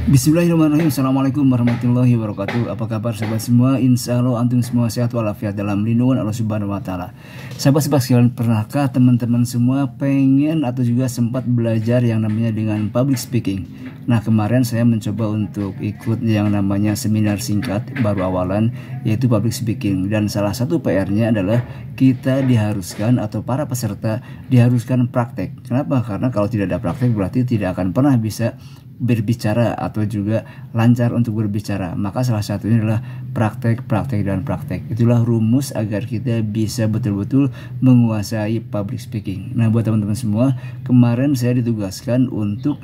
Bismillahirrahmanirrahim. Assalamualaikum warahmatullahi wabarakatuh. Apa kabar sahabat semua? Insya Allah antum semua sehat walafiat dalam lindungan Allah Subhanahu Wa Taala. Sahabat-sahabat sekalian, pernahkah teman-teman semua pengen atau juga sempat belajar yang namanya dengan public speaking? Nah, kemarin saya mencoba untuk ikut yang namanya seminar singkat baru awalan, yaitu public speaking. Dan salah satu PR-nya adalah kita diharuskan atau para peserta diharuskan praktek. Kenapa? Karena kalau tidak ada praktek berarti tidak akan pernah bisa berbicara atau juga lancar untuk berbicara. Maka salah satunya adalah praktek, dan praktek. Itulah rumus agar kita bisa betul-betul menguasai public speaking. Nah, buat teman-teman semua, kemarin saya ditugaskan untuk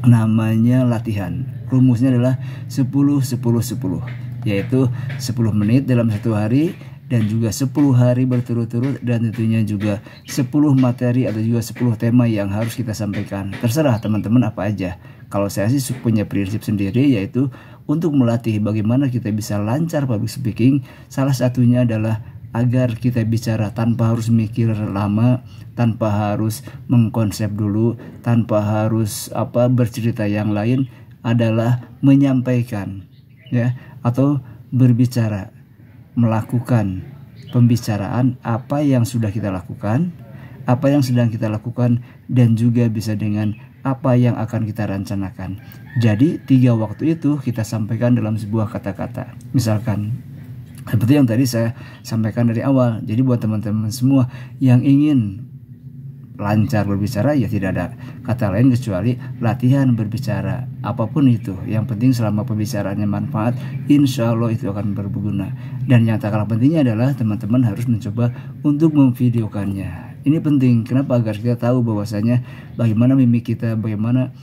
namanya latihan. Rumusnya adalah 10-10-10, yaitu 10 menit dalam satu hari, dan juga 10 hari berturut-turut, dan tentunya juga 10 materi atau juga 10 tema yang harus kita sampaikan. Terserah teman-teman apa aja. Kalau saya sih punya prinsip sendiri, yaitu untuk melatih bagaimana kita bisa lancar public speaking. Salah satunya adalah agar kita bicara tanpa harus mikir lama, tanpa harus mengkonsep dulu, tanpa harus bercerita yang lain, adalah menyampaikan atau berbicara, melakukan pembicaraan apa yang sudah kita lakukan, apa yang sedang kita lakukan, dan juga bisa dengan apa yang akan kita rencanakan. Jadi 3 waktu itu kita sampaikan dalam sebuah kata-kata. Misalkan seperti yang tadi saya sampaikan dari awal. Jadi buat teman-teman semua yang ingin lancar berbicara, ya tidak ada kata lain kecuali latihan berbicara. Apapun itu, yang penting selama pembicaraannya manfaat, insya Allah itu akan berguna. Dan yang tak kalah pentingnya adalah teman-teman harus mencoba untuk memvideokannya. Ini penting. Kenapa? Agar kita tahu bahwasanya bagaimana mimik kita, bagaimana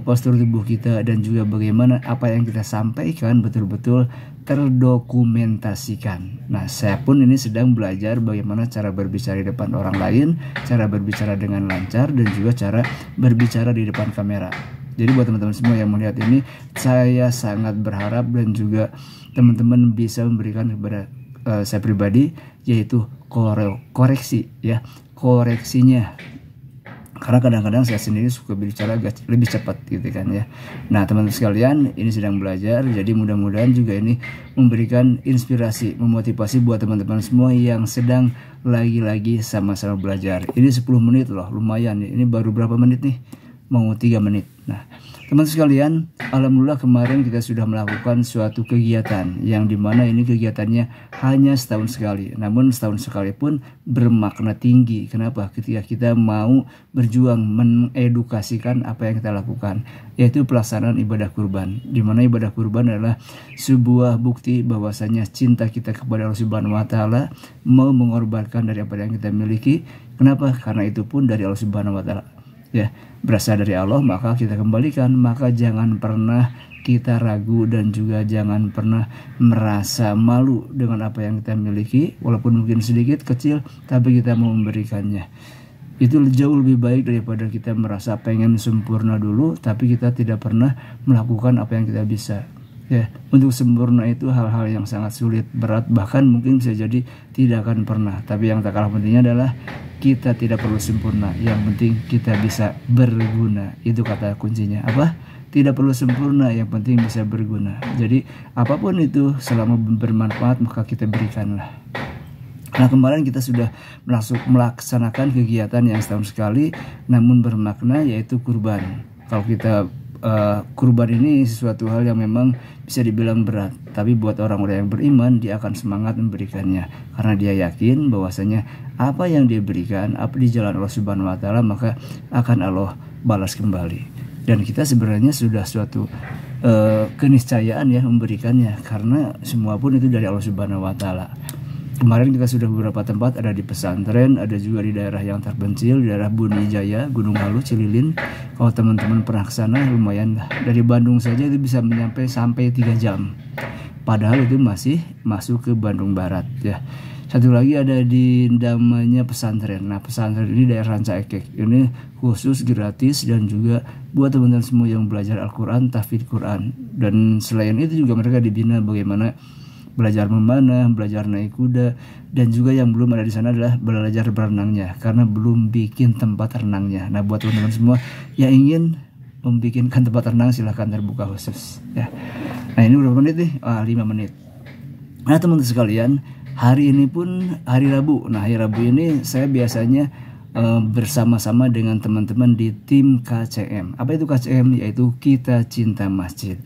postur tubuh kita, dan juga bagaimana apa yang kita sampaikan betul-betul terdokumentasikan. Nah, saya pun ini sedang belajar bagaimana cara berbicara di depan orang lain, cara berbicara dengan lancar, dan juga cara berbicara di depan kamera. Jadi buat teman-teman semua yang melihat ini, saya sangat berharap dan juga teman-teman bisa memberikan kepada saya pribadi, yaitu koreksi, koreksinya. Karena kadang-kadang saya sendiri suka bicara agak lebih cepat gitu kan ya. Nah, teman-teman sekalian, ini sedang belajar, jadi mudah-mudahan juga ini memberikan inspirasi, memotivasi buat teman-teman semua yang sedang lagi-lagi sama-sama belajar. Ini 10 menit loh, lumayan. Ini baru berapa menit nih? Mau 3 menit. Nah, teman-teman sekalian, alhamdulillah kemarin kita sudah melakukan suatu kegiatan yang dimana ini kegiatannya hanya setahun sekali. Namun setahun sekali pun bermakna tinggi. Kenapa? Ketika kita mau berjuang mengedukasikan apa yang kita lakukan, yaitu pelaksanaan ibadah kurban. Dimana ibadah kurban adalah sebuah bukti bahwasanya cinta kita kepada Allah Subhanahu Wa Taala, mau mengorbankan dari apa yang kita miliki. Kenapa? Karena itu pun dari Allah Subhanahu Wa Taala. Berasal dari Allah, maka kita kembalikan. Maka jangan pernah kita ragu dan juga jangan pernah merasa malu dengan apa yang kita miliki, walaupun mungkin sedikit kecil, tapi kita mau memberikannya. Itu jauh lebih baik daripada kita merasa pengen sempurna dulu tapi kita tidak pernah melakukan apa yang kita bisa. Untuk sempurna itu hal-hal yang sangat sulit, berat, bahkan mungkin bisa jadi tidak akan pernah. Tapi yang tak kalah pentingnya adalah kita tidak perlu sempurna, yang penting kita bisa berguna. Itu kata kuncinya. Tidak perlu sempurna, yang penting bisa berguna. Jadi apapun itu selama bermanfaat maka kita berikanlah. Nah, kemarin kita sudah melaksanakan kegiatan yang setahun sekali namun bermakna, yaitu kurban. Kalau kita kurban ini sesuatu hal yang memang bisa dibilang berat, tapi buat orang-orang yang beriman, dia akan semangat memberikannya karena dia yakin bahwasanya apa yang dia berikan di jalan Allah Subhanahu Wa Taala maka akan Allah balas kembali. Dan kita sebenarnya sudah suatu keniscayaan memberikannya, karena semua pun itu dari Allah Subhanahu Wa Taala. Kemarin kita sudah beberapa tempat, ada di pesantren, ada juga di daerah yang terpencil, di daerah Bunijaya, Gunung Halu, Cililin. Kalau teman-teman pernah ke sana, lumayan lah. Dari Bandung saja itu bisa sampai 3 jam. Padahal itu masih masuk ke Bandung Barat ya. Satu lagi ada di namanya pesantren. Nah, pesantren ini daerah Ranca Ekek. Ini khusus gratis dan juga buat teman-teman semua yang belajar Al-Quran, tahfidz Quran. Dan selain itu juga mereka dibina bagaimana belajar memanah, belajar naik kuda, dan juga yang belum ada di sana adalah belajar berenangnya karena belum bikin tempat renangnya. Nah, buat teman-teman semua yang ingin membikinkan tempat renang, silahkan terbuka khusus ya. Nah ini berapa menit nih? 5 menit. Nah teman-teman sekalian, hari ini pun hari Rabu. Nah hari Rabu ini saya biasanya bersama-sama dengan teman-teman di tim KCM. Apa itu KCM? Yaitu Kita Cinta Masjid.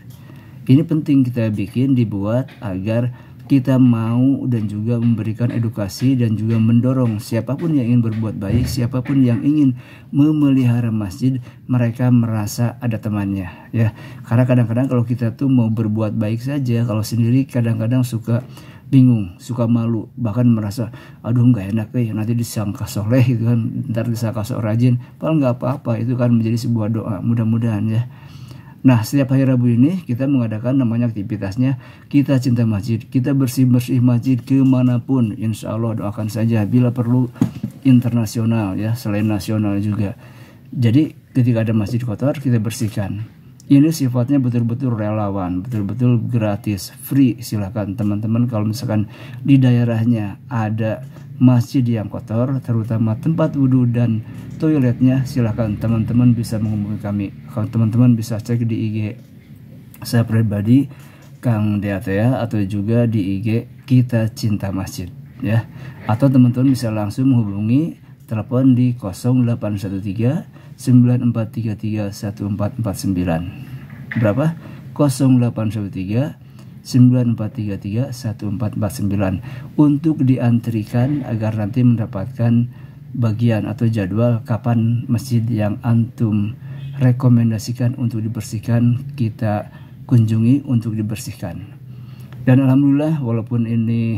Ini penting kita dibuat agar kita mau dan juga memberikan edukasi dan juga mendorong siapapun yang ingin berbuat baik, siapapun yang ingin memelihara masjid, mereka merasa ada temannya ya. Karena kadang-kadang kalau kita tuh mau berbuat baik saja, kalau sendiri kadang-kadang suka bingung, suka malu, bahkan merasa aduh nggak enak nanti disangka soleh gitu kan, ntar disangka sok rajin, padahal nggak apa-apa. Itu kan menjadi sebuah doa, mudah-mudahan ya. Nah setiap hari Rabu ini kita mengadakan namanya aktivitasnya Kita Cinta Masjid. Kita bersih-bersih masjid kemanapun, insya Allah doakan saja, bila perlu internasional ya, selain nasional juga. Jadi ketika ada masjid kotor kita bersihkan. Ini sifatnya betul-betul relawan, betul-betul gratis, free. Silahkan teman-teman kalau misalkan di daerahnya ada masjid yang kotor, terutama tempat wudhu dan toiletnya, silahkan teman-teman bisa menghubungi kami. Kalau teman-teman bisa cek di IG saya pribadi Kang Deatea, atau juga di IG Kita Cinta Masjid ya. Atau teman-teman bisa langsung menghubungi telepon di 0813 9433 1449. Berapa? 0813 9433 1449 untuk diantrikan agar nanti mendapatkan bagian atau jadwal kapan masjid yang antum rekomendasikan untuk dibersihkan, kita kunjungi untuk dibersihkan. Dan alhamdulillah walaupun ini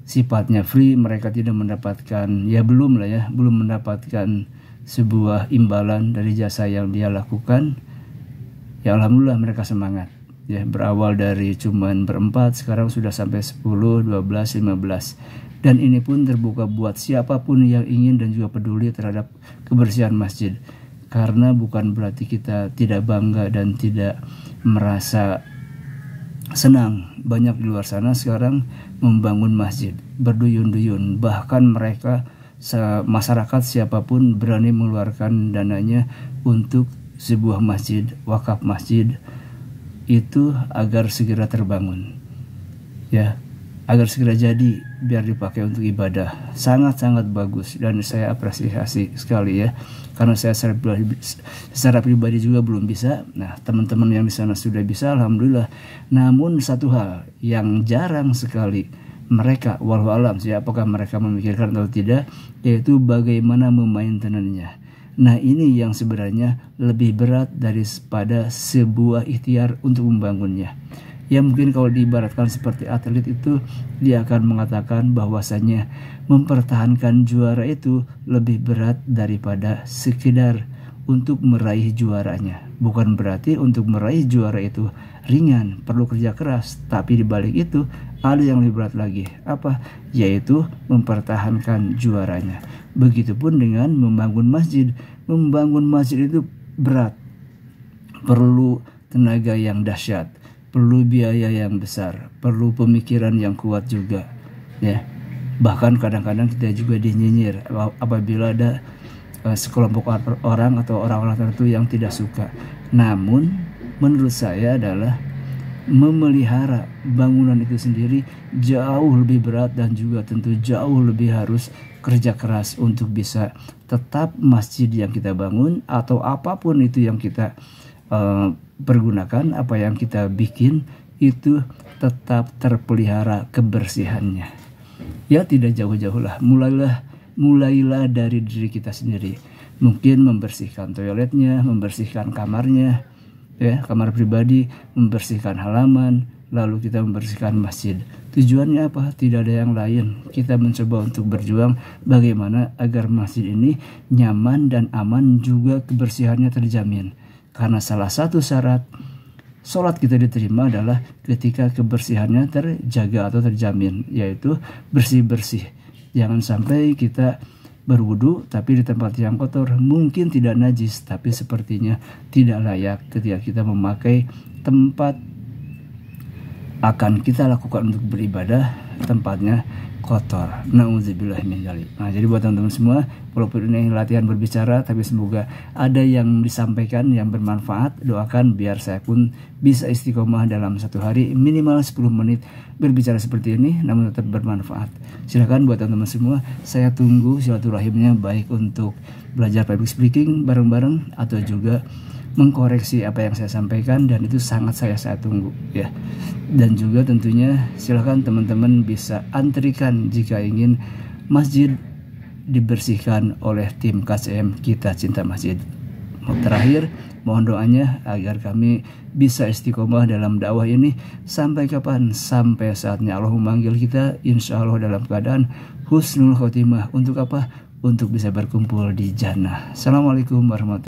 sifatnya free, mereka tidak mendapatkan, ya belum mendapatkan sebuah imbalan dari jasa yang dia lakukan. Ya alhamdulillah mereka semangat ya, berawal dari cuman berempat sekarang sudah sampai 10, 12, 15. Dan ini pun terbuka buat siapapun yang ingin dan juga peduli terhadap kebersihan masjid. Karena bukan berarti kita tidak bangga dan tidak merasa senang. Banyak di luar sana sekarang membangun masjid berduyun-duyun, bahkan mereka masyarakat siapapun berani mengeluarkan dananya untuk sebuah masjid, wakaf masjid itu agar segera terbangun ya, agar segera jadi biar dipakai untuk ibadah. Sangat-sangat bagus dan saya apresiasi sekali ya, karena saya secara pribadi juga belum bisa. Nah teman-teman yang di sana sudah bisa, alhamdulillah. Namun satu hal yang jarang sekali mereka, walau alam sih apakah mereka memikirkan atau tidak, yaitu bagaimana memaintenannya. Nah ini yang sebenarnya lebih berat daripada sebuah ikhtiar untuk membangunnya. Ya mungkin kalau diibaratkan seperti atlet itu, dia akan mengatakan bahwasanya mempertahankan juara itu lebih berat daripada sekedar untuk meraih juaranya. Bukan berarti untuk meraih juara itu ringan, perlu kerja keras, tapi dibalik itu ada yang lebih berat lagi. Apa? Yaitu mempertahankan juaranya. Begitupun dengan membangun masjid. Membangun masjid itu berat, perlu tenaga yang dahsyat, perlu biaya yang besar, perlu pemikiran yang kuat juga ya. Bahkan kadang-kadang kita juga dinyinyir apabila ada sekelompok orang atau orang-orang tertentu yang tidak suka. Namun menurut saya adalah memelihara bangunan itu sendiri jauh lebih berat dan juga tentu jauh lebih harus kerja keras untuk bisa tetap masjid yang kita bangun atau apapun itu yang kita pergunakan, apa yang kita bikin itu tetap terpelihara kebersihannya. Ya tidak jauh-jauh lah, mulailah dari diri kita sendiri. Mungkin membersihkan toiletnya, membersihkan kamarnya, ya kamar pribadi, membersihkan halaman, lalu kita membersihkan masjid. Tujuannya apa? Tidak ada yang lain. Kita mencoba untuk berjuang bagaimana agar masjid ini nyaman dan aman, juga kebersihannya terjamin. Karena salah satu syarat sholat kita diterima adalah ketika kebersihannya terjaga atau terjamin, yaitu bersih-bersih. Jangan sampai kita berwudu tapi di tempat yang kotor, mungkin tidak najis tapi sepertinya tidak layak ketika kita memakai tempat akan kita lakukan untuk beribadah, tempatnya kotor. Nauzubillah min dzalik. Nah, jadi buat teman-teman semua, walaupun ini latihan berbicara, tapi semoga ada yang disampaikan yang bermanfaat. Doakan biar saya pun bisa istiqomah dalam satu hari minimal 10 menit berbicara seperti ini, namun tetap bermanfaat. Silakan buat teman-teman semua, saya tunggu silaturahimnya, baik untuk belajar public speaking bareng-bareng atau juga mengkoreksi apa yang saya sampaikan, dan itu sangat saya tunggu ya. Dan juga tentunya silahkan teman-teman bisa antrikan jika ingin masjid dibersihkan oleh tim KCM Kita Cinta Masjid. Terakhir, mohon doanya agar kami bisa istiqomah dalam dakwah ini sampai kapan? Sampai saatnya Allah memanggil kita, insya Allah dalam keadaan husnul khotimah. Untuk apa? Untuk bisa berkumpul di jannah. Assalamualaikum warahmatullahi wabarakatuh.